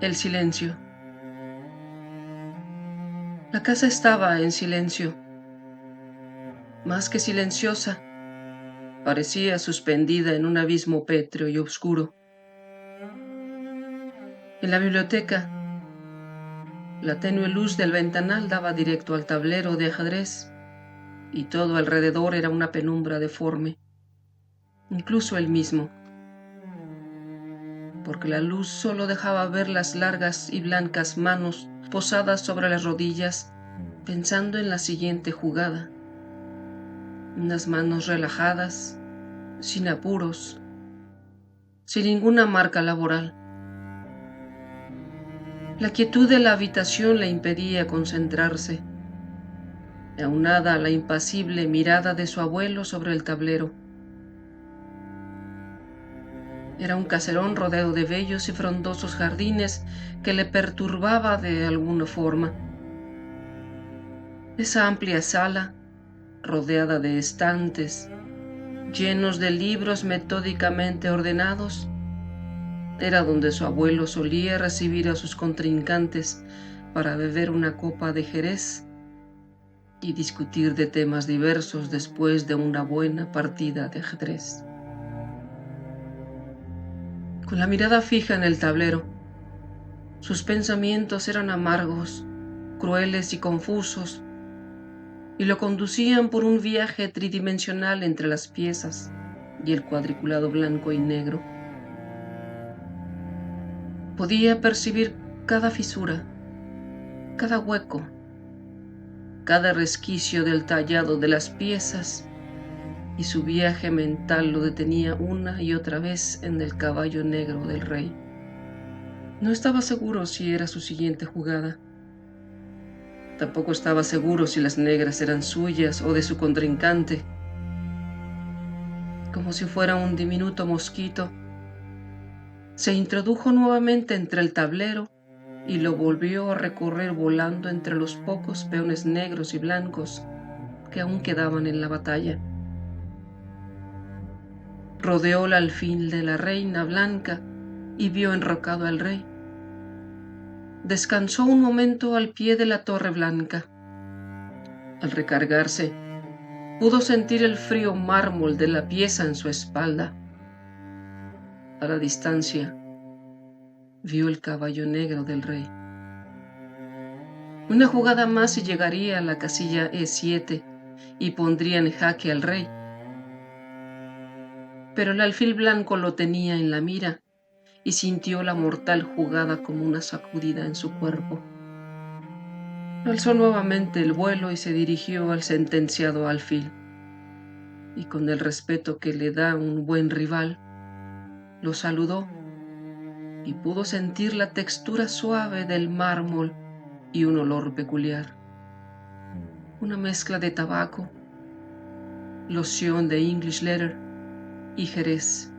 El silencio. La casa estaba en silencio. Más que silenciosa, parecía suspendida en un abismo pétreo y oscuro. En la biblioteca, la tenue luz del ventanal daba directo al tablero de ajedrez y todo alrededor era una penumbra deforme, incluso él mismo, porque la luz solo dejaba ver las largas y blancas manos posadas sobre las rodillas pensando en la siguiente jugada. Unas manos relajadas, sin apuros, sin ninguna marca laboral. La quietud de la habitación le impedía concentrarse, aunada a la impasible mirada de su abuelo sobre el tablero. Era un caserón rodeado de bellos y frondosos jardines que le perturbaba de alguna forma. Esa amplia sala, rodeada de estantes, llenos de libros metódicamente ordenados, era donde su abuelo solía recibir a sus contrincantes para beber una copa de jerez y discutir de temas diversos después de una buena partida de ajedrez. Con la mirada fija en el tablero, sus pensamientos eran amargos, crueles y confusos, y lo conducían por un viaje tridimensional entre las piezas y el cuadriculado blanco y negro. Podía percibir cada fisura, cada hueco, cada resquicio del tallado de las piezas, y su viaje mental lo detenía una y otra vez en el caballo negro del rey. No estaba seguro si era su siguiente jugada. Tampoco estaba seguro si las negras eran suyas o de su contrincante. Como si fuera un diminuto mosquito, se introdujo nuevamente entre el tablero y lo volvió a recorrer volando entre los pocos peones negros y blancos que aún quedaban en la batalla. Rodeó el alfil de la reina blanca y vio enrocado al rey. Descansó un momento al pie de la torre blanca. Al recargarse, pudo sentir el frío mármol de la pieza en su espalda. A la distancia, vio el caballo negro del rey. Una jugada más y llegaría a la casilla E7 y pondría en jaque al rey. Pero el alfil blanco lo tenía en la mira y sintió la mortal jugada como una sacudida en su cuerpo. Alzó nuevamente el vuelo y se dirigió al sentenciado alfil, y con el respeto que le da un buen rival, lo saludó y pudo sentir la textura suave del mármol y un olor peculiar. Una mezcla de tabaco, loción de English leather y jerez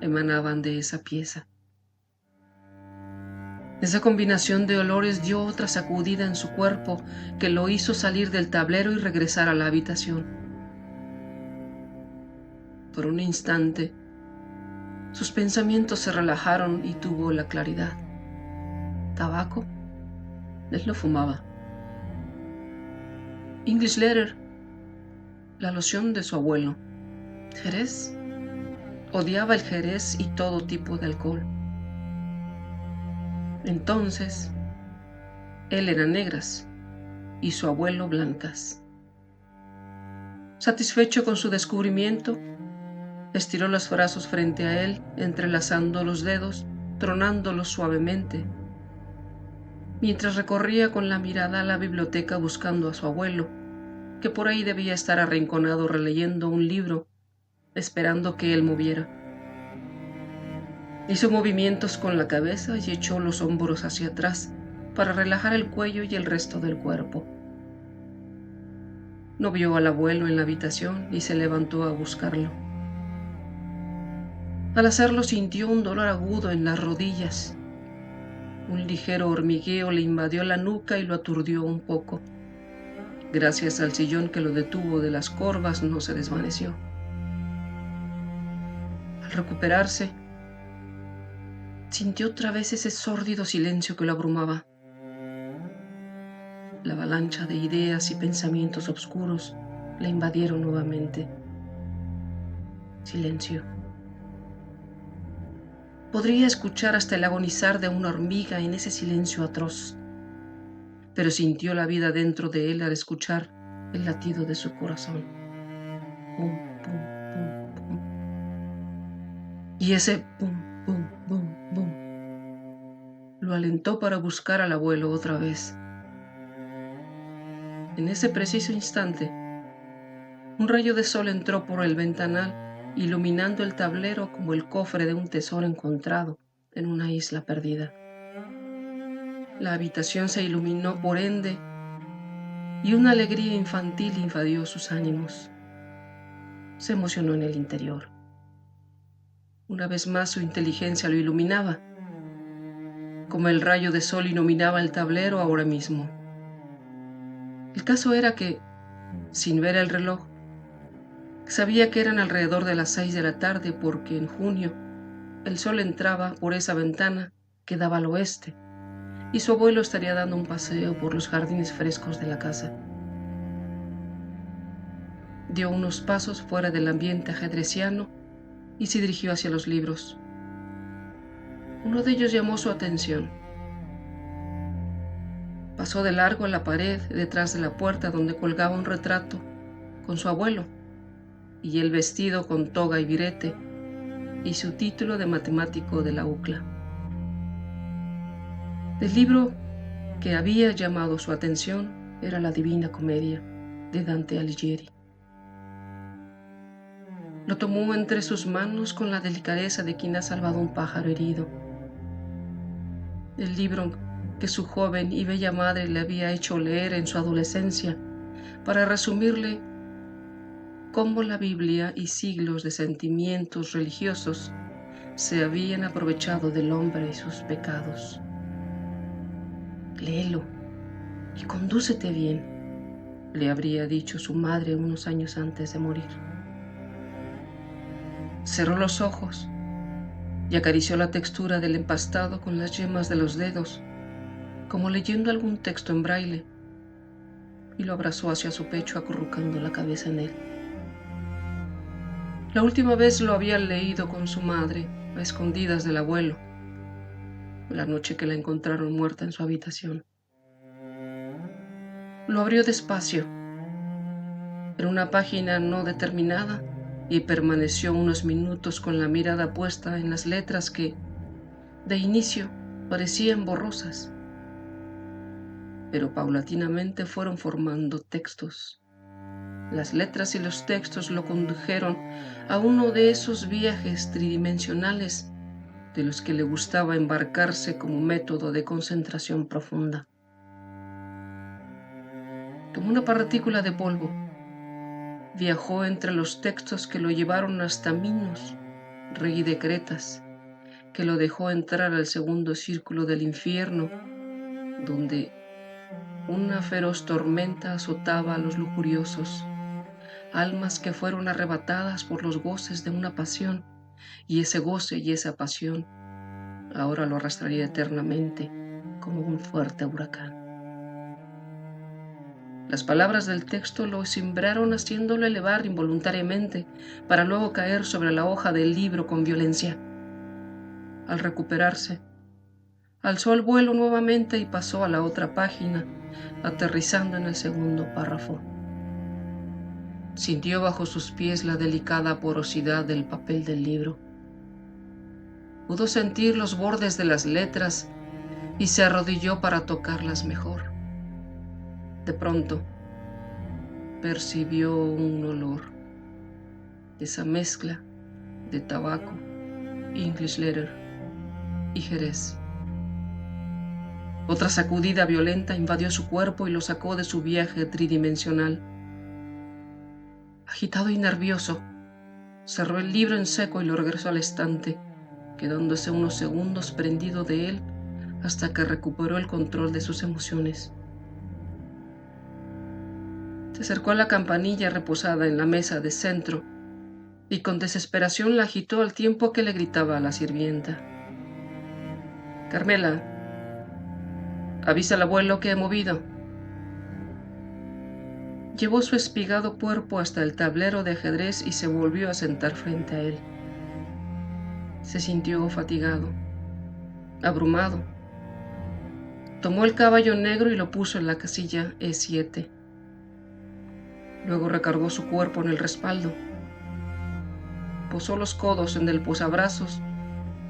emanaban de esa pieza. Esa combinación de olores dio otra sacudida en su cuerpo que lo hizo salir del tablero y regresar a la habitación. Por un instante, sus pensamientos se relajaron y tuvo la claridad. ¿Tabaco? Él no fumaba. English leather, la loción de su abuelo. ¿Jerez? Odiaba el jerez y todo tipo de alcohol. Entonces, él era negras y su abuelo blancas. Satisfecho con su descubrimiento, estiró los brazos frente a él, entrelazando los dedos, tronándolos suavemente, mientras recorría con la mirada la biblioteca buscando a su abuelo, que por ahí debía estar arrinconado releyendo un libro, esperando que él moviera. Hizo movimientos con la cabeza y echó los hombros hacia atrás para relajar el cuello y el resto del cuerpo. No vio al abuelo en la habitación y se levantó a buscarlo. Al hacerlo sintió un dolor agudo en las rodillas. Un ligero hormigueo le invadió la nuca y lo aturdió un poco. Gracias al sillón que lo detuvo de las corvas, no se desvaneció. Al recuperarse, sintió otra vez ese sórdido silencio que lo abrumaba. La avalancha de ideas y pensamientos oscuros le invadieron nuevamente. Silencio. Podría escuchar hasta el agonizar de una hormiga en ese silencio atroz, pero sintió la vida dentro de él al escuchar el latido de su corazón. Pum, pum, pum, pum. Y ese pum, pum, pum, pum lo alentó para buscar al abuelo otra vez. En ese preciso instante, un rayo de sol entró por el ventanal, iluminando el tablero como el cofre de un tesoro encontrado en una isla perdida. La habitación se iluminó por ende y una alegría infantil invadió sus ánimos. Se emocionó en el interior. Una vez más su inteligencia lo iluminaba, como el rayo de sol iluminaba el tablero ahora mismo. El caso era que, sin ver el reloj, sabía que eran alrededor de las 6 de la tarde porque en junio el sol entraba por esa ventana que daba al oeste y su abuelo estaría dando un paseo por los jardines frescos de la casa. Dio unos pasos fuera del ambiente ajedreciano y se dirigió hacia los libros. Uno de ellos llamó su atención. Pasó de largo a la pared detrás de la puerta donde colgaba un retrato con su abuelo y él vestido con toga y birete y su título de matemático de la UCLA. El libro que había llamado su atención era La Divina Comedia de Dante Alighieri. Lo tomó entre sus manos con la delicadeza de quien ha salvado un pájaro herido. El libro que su joven y bella madre le había hecho leer en su adolescencia para resumirle cómo la Biblia y siglos de sentimientos religiosos se habían aprovechado del hombre y sus pecados. Léelo y condúcete bien, le habría dicho su madre unos años antes de morir. Cerró los ojos y acarició la textura del empastado con las yemas de los dedos, como leyendo algún texto en braille, y lo abrazó hacia su pecho acurrucando la cabeza en él. La última vez lo había leído con su madre, a escondidas del abuelo, la noche que la encontraron muerta en su habitación. Lo abrió despacio, en una página no determinada, y permaneció unos minutos con la mirada puesta en las letras que, de inicio, parecían borrosas, pero paulatinamente fueron formando textos. Las letras y los textos lo condujeron a uno de esos viajes tridimensionales de los que le gustaba embarcarse como método de concentración profunda. Como una partícula de polvo, viajó entre los textos que lo llevaron hasta Minos, rey de Cretas, que lo dejó entrar al segundo círculo del infierno, donde una feroz tormenta azotaba a los lujuriosos, almas que fueron arrebatadas por los goces de una pasión, y ese goce y esa pasión ahora lo arrastraría eternamente como un fuerte huracán. Las palabras del texto lo cimbraron haciéndolo elevar involuntariamente para luego caer sobre la hoja del libro con violencia. Al recuperarse, alzó el vuelo nuevamente y pasó a la otra página, aterrizando en el segundo párrafo. Sintió bajo sus pies la delicada porosidad del papel del libro. Pudo sentir los bordes de las letras y se arrodilló para tocarlas mejor. De pronto, percibió un olor, esa mezcla de tabaco, English leather y jerez. Otra sacudida violenta invadió su cuerpo y lo sacó de su viaje tridimensional. Agitado y nervioso, cerró el libro en seco y lo regresó al estante, quedándose unos segundos prendido de él hasta que recuperó el control de sus emociones. Se acercó a la campanilla reposada en la mesa de centro y con desesperación la agitó al tiempo que le gritaba a la sirvienta. Carmela, avisa al abuelo que he movido. Llevó su espigado cuerpo hasta el tablero de ajedrez y se volvió a sentar frente a él. Se sintió fatigado, abrumado. Tomó el caballo negro y lo puso en la casilla E7. Luego recargó su cuerpo en el respaldo. Posó los codos en el posabrazos,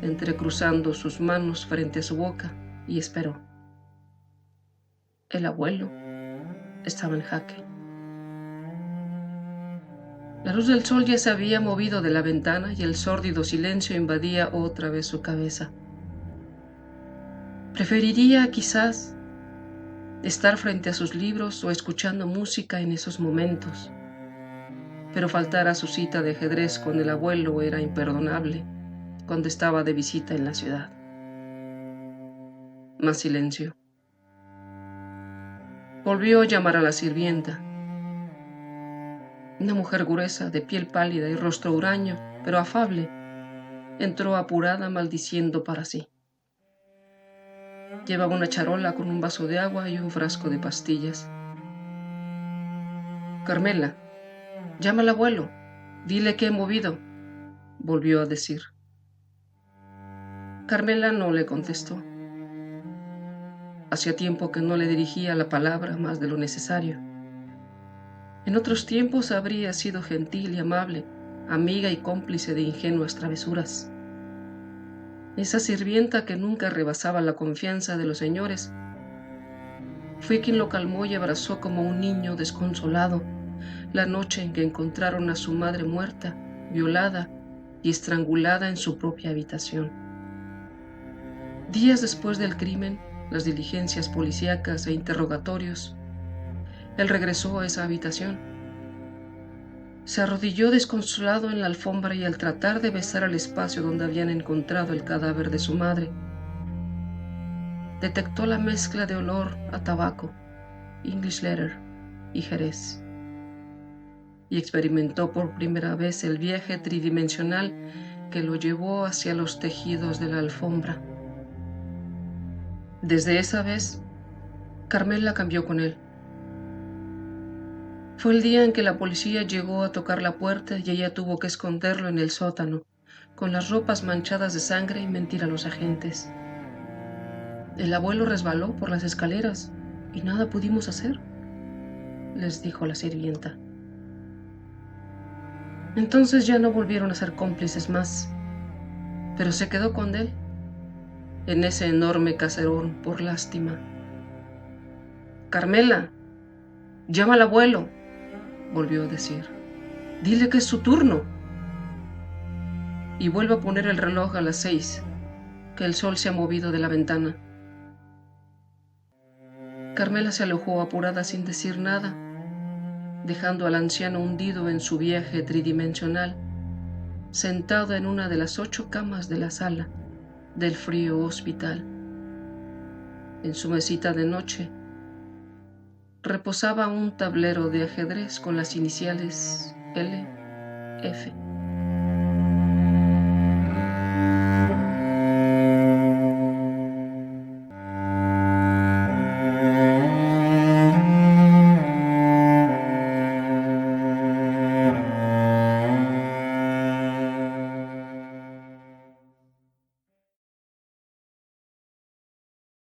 entrecruzando sus manos frente a su boca, y esperó. El abuelo estaba en jaque. La luz del sol ya se había movido de la ventana y el sórdido silencio invadía otra vez su cabeza. Preferiría, quizás, estar frente a sus libros o escuchando música en esos momentos, pero faltar a su cita de ajedrez con el abuelo era imperdonable cuando estaba de visita en la ciudad. Más silencio. Volvió a llamar a la sirvienta. Una mujer gruesa, de piel pálida y rostro huraño, pero afable, entró apurada maldiciendo para sí. Llevaba una charola con un vaso de agua y un frasco de pastillas. Carmela, llama al abuelo, dile que he movido, volvió a decir. Carmela no le contestó. Hacía tiempo que no le dirigía la palabra más de lo necesario. En otros tiempos habría sido gentil y amable, amiga y cómplice de ingenuas travesuras. Esa sirvienta que nunca rebasaba la confianza de los señores, fue quien lo calmó y abrazó como un niño desconsolado la noche en que encontraron a su madre muerta, violada y estrangulada en su propia habitación. Días después del crimen, las diligencias policíacas e interrogatorios, él regresó a esa habitación. Se arrodilló desconsolado en la alfombra y al tratar de besar el espacio donde habían encontrado el cadáver de su madre, detectó la mezcla de olor a tabaco, English leather y jerez, y experimentó por primera vez el viaje tridimensional que lo llevó hacia los tejidos de la alfombra. Desde esa vez, Carmela cambió con él. Fue el día en que la policía llegó a tocar la puerta y ella tuvo que esconderlo en el sótano, con las ropas manchadas de sangre y mentir a los agentes. El abuelo resbaló por las escaleras y nada pudimos hacer, les dijo la sirvienta. Entonces ya no volvieron a ser cómplices más, pero se quedó con él en ese enorme caserón por lástima. Carmela, llama al abuelo, volvió a decir. Dile que es su turno. Y vuelve a poner el reloj a las 6, que el sol se ha movido de la ventana. Carmela se alojó apurada sin decir nada, dejando al anciano hundido en su viaje tridimensional, sentado en una de las 8 camas de la sala del frío hospital. En su mesita de noche reposaba un tablero de ajedrez con las iniciales L, F